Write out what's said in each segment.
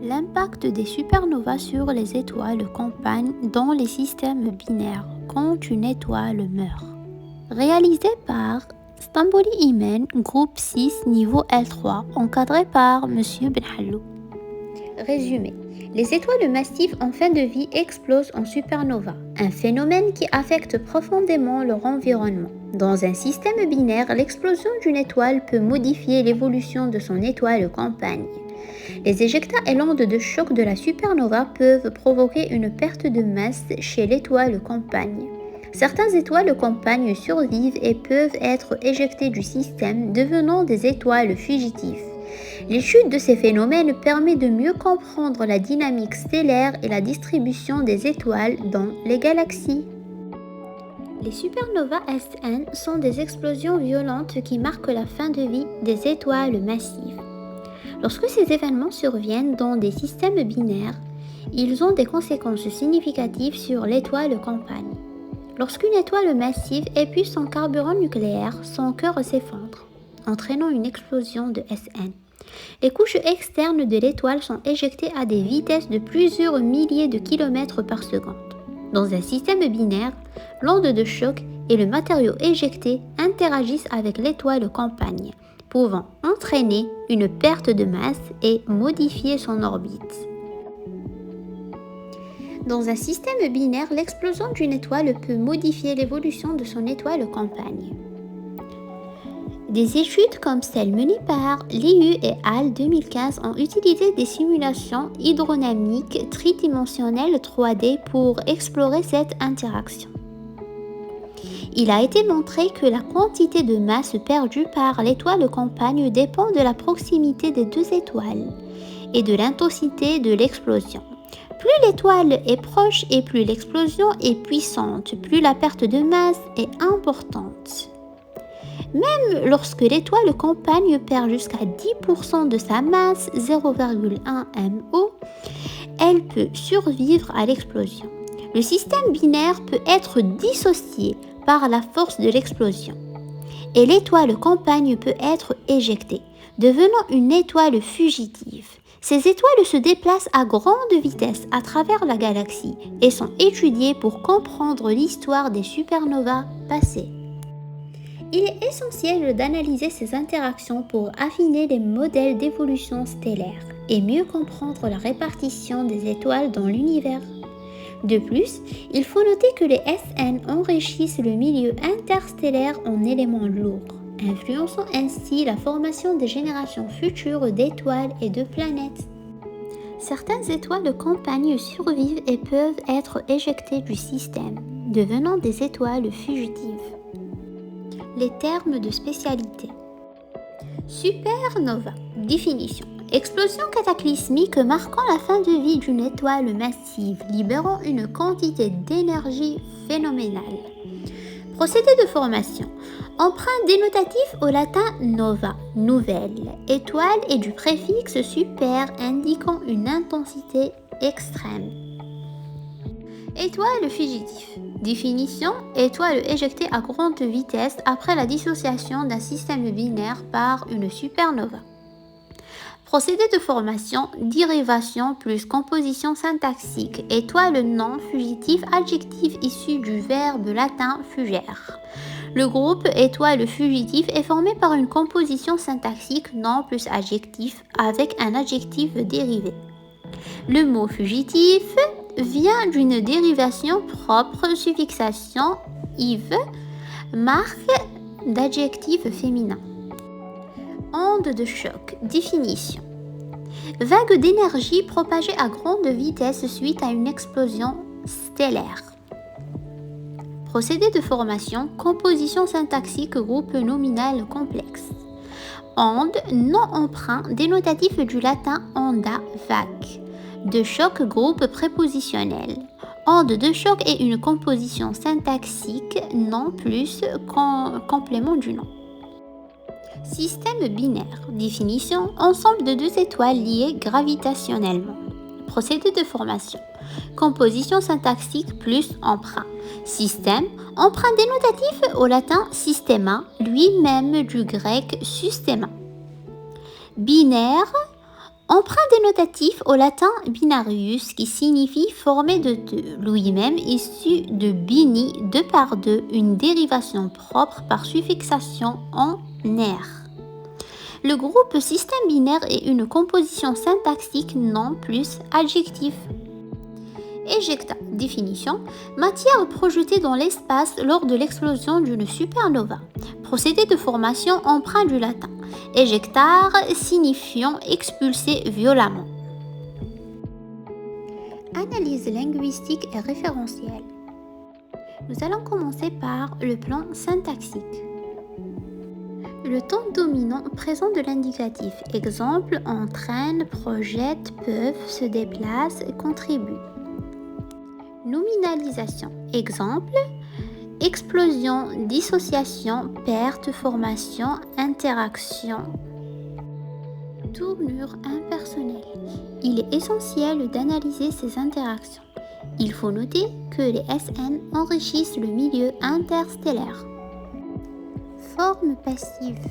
L'impact des supernovas sur les étoiles campagnes dans les systèmes binaires quand une étoile meurt. Réalisé par Stamboli Imen, groupe 6, niveau L3, encadré par M. Benhallou. Résumé. Les étoiles massives en fin de vie explosent en supernova, un phénomène qui affecte profondément leur environnement. Dans un système binaire, l'explosion d'une étoile peut modifier l'évolution de son étoile compagne. Les éjectats et l'onde de choc de la supernova peuvent provoquer une perte de masse chez l'étoile compagne. Certaines étoiles compagnes survivent et peuvent être éjectées du système, devenant des étoiles fugitives. L'étude de ces phénomènes permet de mieux comprendre la dynamique stellaire et la distribution des étoiles dans les galaxies. Les supernovas SN sont des explosions violentes qui marquent la fin de vie des étoiles massives. Lorsque ces événements surviennent dans des systèmes binaires, ils ont des conséquences significatives sur l'étoile compagne. Lorsqu'une étoile massive épuise son carburant nucléaire, son cœur s'effondre, entraînant une explosion de SN. Les couches externes de l'étoile sont éjectées à des vitesses de plusieurs milliers de kilomètres par seconde. Dans un système binaire, l'onde de choc et le matériau éjecté interagissent avec l'étoile compagne, pouvant entraîner une perte de masse et modifier son orbite. Dans un système binaire, l'explosion d'une étoile peut modifier l'évolution de son étoile compagne. Des études comme celles menées par Liu et al. 2015 ont utilisé des simulations hydrodynamiques tridimensionnelles 3D pour explorer cette interaction. Il a été montré que la quantité de masse perdue par l'étoile compagne dépend de la proximité des deux étoiles et de l'intensité de l'explosion. Plus l'étoile est proche et plus l'explosion est puissante, plus la perte de masse est importante. Même lorsque l'étoile compagne perd jusqu'à 10% de sa masse, 0,1 MO, elle peut survivre à l'explosion. Le système binaire peut être dissocié par la force de l'explosion et l'étoile compagne peut être éjectée, devenant une étoile fugitive. Ces étoiles se déplacent à grande vitesse à travers la galaxie et sont étudiées pour comprendre l'histoire des supernovas passées. Il est essentiel d'analyser ces interactions pour affiner les modèles d'évolution stellaire et mieux comprendre la répartition des étoiles dans l'univers. De plus, il faut noter que les SN enrichissent le milieu interstellaire en éléments lourds, influençant ainsi la formation des générations futures d'étoiles et de planètes. Certaines étoiles compagnes survivent et peuvent être éjectées du système, devenant des étoiles fugitives. Les termes de spécialité. Supernova. Définition. Explosion cataclysmique marquant la fin de vie d'une étoile massive, libérant une quantité d'énergie phénoménale. Procédé de formation. Emprunt dénotatif au latin nova, nouvelle, étoile et du préfixe super indiquant une intensité extrême. Étoile fugitive. Définition. Étoile éjectée à grande vitesse après la dissociation d'un système binaire par une supernova. Procédé de formation, dérivation plus composition syntaxique. Étoile non fugitive, adjectif issu du verbe latin fugere. Le groupe étoile fugitive est formé par une composition syntaxique non plus adjectif avec un adjectif dérivé. Le mot fugitif vient d'une dérivation propre suffixation ive, marque d'adjectif féminin. Onde de choc. Définition. Vague d'énergie propagée à grande vitesse suite à une explosion stellaire. Procédé de formation, composition syntaxique groupe nominal complexe. Onde, nom emprunt dénotatif du latin onda, vague. De choc, groupe prépositionnel. Onde de choc est une composition syntaxique non plus complément du nom. Système binaire. Définition. Ensemble de deux étoiles liées gravitationnellement. Procédé de formation. Composition syntaxique plus emprunt. Système. Emprunt dénotatif au latin systema, lui-même du grec systema. Binaire. Emprunt dénotatif au latin binarius qui signifie formé de deux, lui-même issu de bini, deux par deux, une dérivation propre par suffixation en -er. Le groupe système binaire est une composition syntaxique non plus adjectif. Ejecta, définition, matière projetée dans l'espace lors de l'explosion d'une supernova. Procédé de formation emprunt du latin. Ejectare signifiant expulser violemment. Analyse linguistique et référentielle. Nous allons commencer par le plan syntaxique. Le temps dominant présent de l'indicatif. Exemple, entraîne, projette, peuvent, se déplace, contribue. Nominalisation. Exemple, explosion, dissociation, perte, formation, interaction. Tournure impersonnelle. Il est essentiel d'analyser ces interactions. Il faut noter que les SN enrichissent le milieu interstellaire. Forme passive.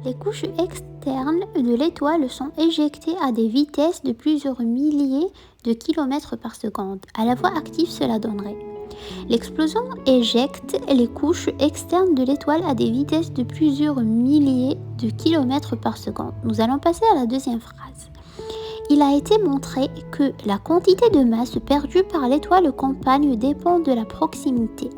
Les couches externes de l'étoile sont éjectées à des vitesses de plusieurs milliers de kilomètres par seconde. À la voie active, cela donnerait. L'explosion éjecte les couches externes de l'étoile à des vitesses de plusieurs milliers de kilomètres par seconde. Nous allons passer à la deuxième phrase. Il a été montré que la quantité de masse perdue par l'étoile compagne dépend de la proximité.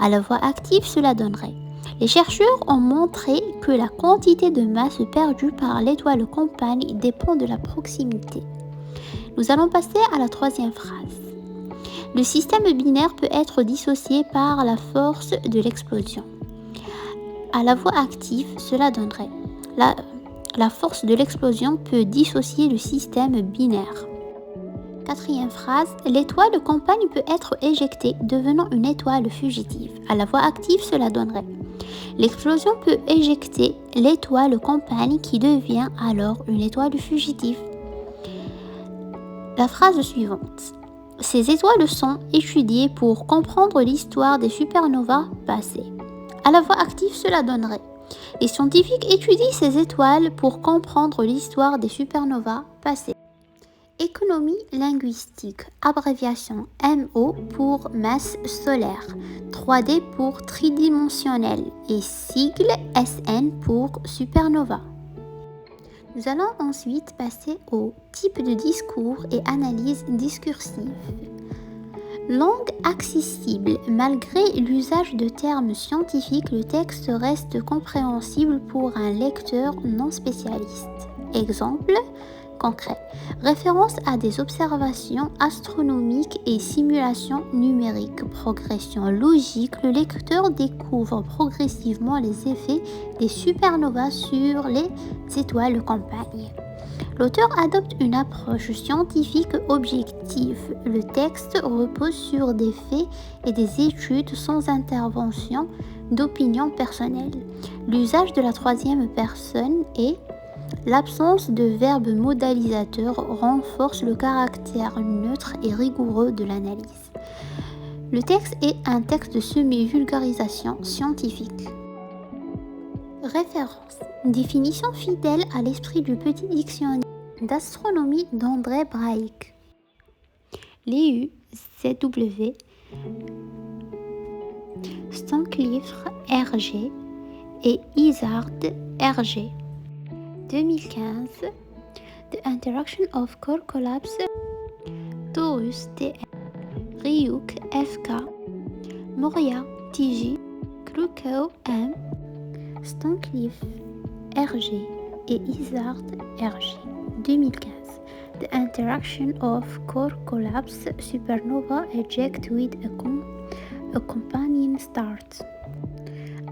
À la voie active, cela donnerait. Les chercheurs ont montré que la quantité de masse perdue par l'étoile compagne dépend de la proximité. Nous allons passer à la troisième phrase. Le système binaire peut être dissocié par la force de l'explosion. À la voie active, cela donnerait. La force de l'explosion peut dissocier le système binaire. Quatrième phrase, l'étoile compagne peut être éjectée, devenant une étoile fugitive. À la voie active, cela donnerait. L'explosion peut éjecter l'étoile compagne qui devient alors une étoile fugitive. La phrase suivante. Ces étoiles sont étudiées pour comprendre l'histoire des supernovas passées. À la voie active, cela donnerait. Les scientifiques étudient ces étoiles pour comprendre l'histoire des supernovas passées. Économie linguistique, abréviation MO pour masse solaire, 3D pour tridimensionnel et sigle SN pour supernova. Nous allons ensuite passer au type de discours et analyse discursive. Langue accessible. Malgré l'usage de termes scientifiques, le texte reste compréhensible pour un lecteur non spécialiste. Exemple concret. Référence à des observations astronomiques et simulations numériques. Progression logique. Le lecteur découvre progressivement les effets des supernovas sur les étoiles compagnes. L'auteur adopte une approche scientifique objective. Le texte repose sur des faits et des études sans intervention d'opinion personnelle. L'usage de la troisième personne et l'absence de verbe modalisateur renforce le caractère neutre et rigoureux de l'analyse. Le texte est un texte de semi-vulgarisation scientifique. Référence. Définition fidèle à l'esprit du petit dictionnaire d'astronomie d'André Braic. Liu, ZW, Stancliffe, RG et Izard, RG. 2015. The Interaction of Core Collapse, Taurus, TM, Ryuk, FK, Moria, TJ, Klukow, M, Stancliffe, RG et Izard, RG. 2015. The interaction of core collapse supernova eject with a companion start.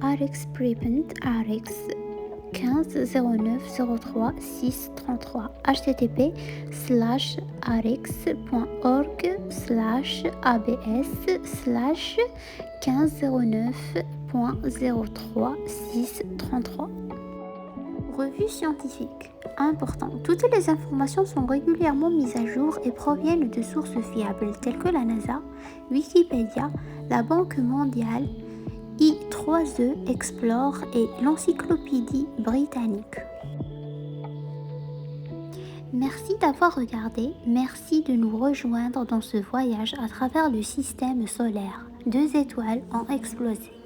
Arx Prevent Arx 150903-633 http://arx.org/abs/1509.03-633. Revue scientifique. Important. Toutes les informations sont régulièrement mises à jour et proviennent de sources fiables telles que la NASA, Wikipédia, la Banque mondiale, I3E Explore et l'Encyclopédie britannique. Merci d'avoir regardé, merci de nous rejoindre dans ce voyage à travers le système solaire. 2 étoiles ont explosé.